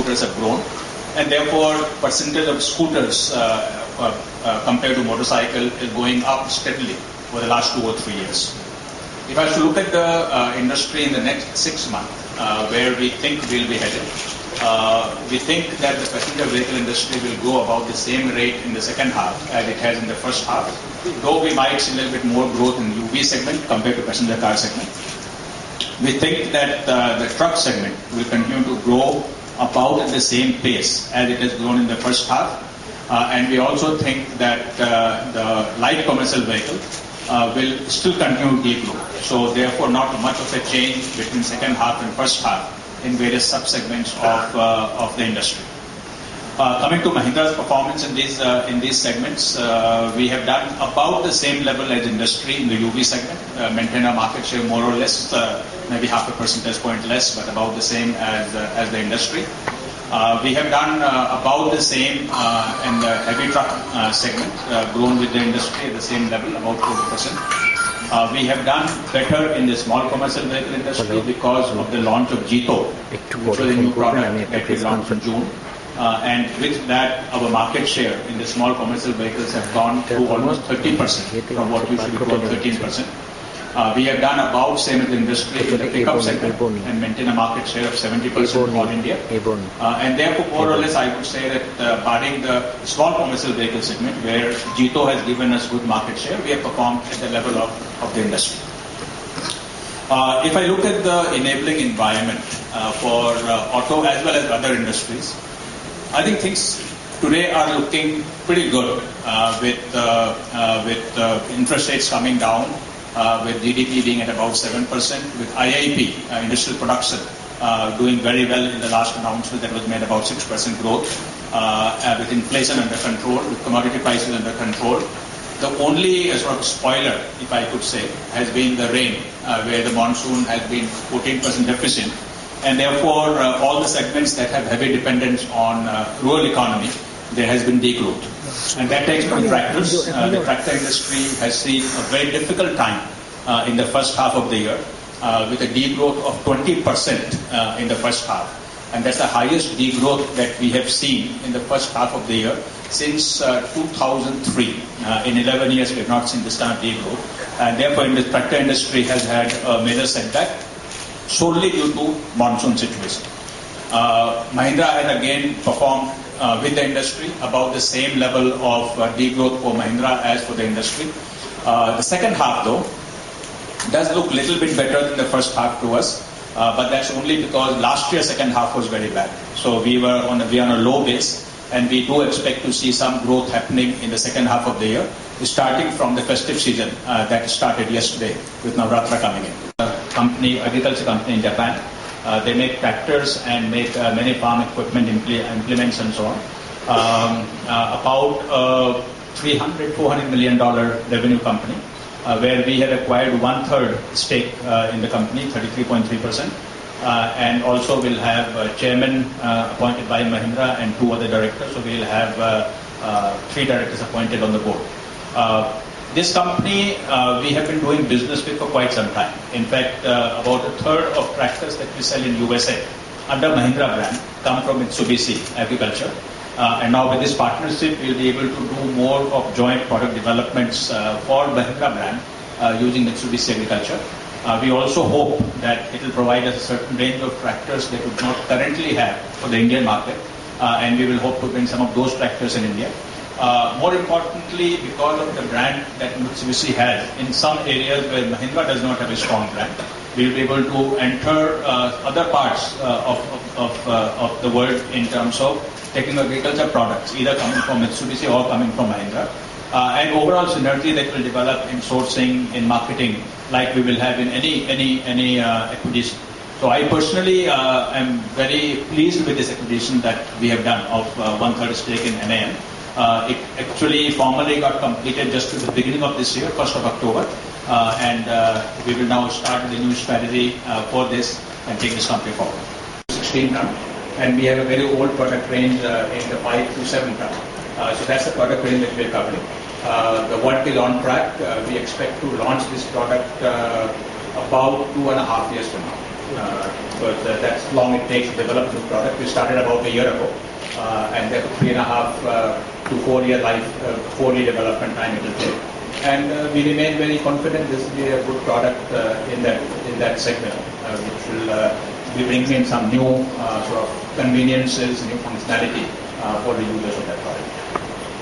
scooters have grown, and therefore percentage of scooters compared to motorcycle is going up steadily over the last 2 or 3 years. If I was to look at the industry in the next 6 months, where we think we'll be headed, we think that the passenger vehicle industry will grow about the same rate in the second half as it has in the first half, though we might see a little bit more growth in the UV segment compared to passenger car segment. We think that the truck segment will continue to grow about at the same pace as it has grown in the first half, and we also think that the light commercial vehicle will still continue to grow. So therefore, not much of a change between second half and first half in various sub-segments of the industry. Coming to Mahindra's performance in these segments, we have done about the same level as industry in the UV segment, maintain a market share more or less, maybe half a percentage point less, but about the same as the industry. We have done about the same in the heavy truck segment, grown with the industry at the same level, about 40%. We have done better in the small commercial vehicle industry because of the launch of Jito, which was a new product that we launched in June. And with that, our market share in the small commercial vehicles have gone to almost 30% from what used to be called 13%. We have done about same as the industry in the pickup segment and maintain a market share of 70% all India. And therefore, more or less, I would say that barring the small commercial vehicle segment, where Jito has given us good market share, we have performed at the level of the industry. If I look at the enabling environment for auto as well as other industries, I think things today are looking pretty good with interest rates coming down, with GDP being at about 7%, with IIP, industrial production, doing very well in the last announcement that was made, about 6% growth, with inflation under control, with commodity prices under control. The only sort of spoiler, if I could say, has been the rain, where the monsoon has been 14% deficient. And therefore, all the segments that have heavy dependence on rural economy, there has been degrowth. And that takes from tractors. The tractor industry has seen a very difficult time in the first half of the year, with a degrowth of 20% in the first half. And that's the highest degrowth that we have seen in the first half of the year since 2003. In 11 years, we have not seen this kind of degrowth. And therefore, the tractor industry has had a major setback, solely due to monsoon situation. Mahindra has again performed with the industry about the same level of degrowth for Mahindra as for the industry. The second half, though, does look a little bit better than the first half to us, but that's only because last year's second half was very bad. So we are on a low base, and we do expect to see some growth happening in the second half of the year, starting from the festive season that started yesterday with Navratra coming in. Agriculture company in Japan. They make tractors and make many farm equipment implements and so on. About $400 million revenue company, where we have acquired 1/3 stake in the company, 33.3%, and also will have a chairman appointed by Mahindra and 2 other directors. So we'll have 3 directors appointed on the board. This company we have been doing business with for quite some time. In fact, about 1/3 of tractors that we sell in USA under Mahindra brand come from Mitsubishi Agriculture. And now with this partnership, we'll be able to do more of joint product developments for Mahindra brand using Mitsubishi Agriculture. We also hope that it will provide us a certain range of tractors that we do not currently have for the Indian market. And we will hope to bring some of those tractors in India. More importantly, because of the brand that Mitsubishi has, in some areas where Mahindra does not have a strong brand, we will be able to enter other parts of the world in terms of taking agriculture products, either coming from Mitsubishi or coming from Mahindra. And overall synergy that will develop in sourcing, in marketing, like we will have in any acquisition. So I personally am very pleased with this acquisition that we have done of 1/3 stake in MAN. It actually formally got completed just at the beginning of this year, 1st of October. And we will now start the new strategy for this and take this company forward. 16 ton. And we have a very old product range in the 5 to 7 ton. So that's the product range that we are covering. The work is on track. We expect to launch this product about 2.5 years from now. because that's how long it takes to develop a new product. We started about a year ago, and therefore 3.5 to 4 year life, 4 year development time it will take. And we remain very confident this will be a good product in that segment, which will be bringing in some new sort of conveniences, new functionality for the users of that product.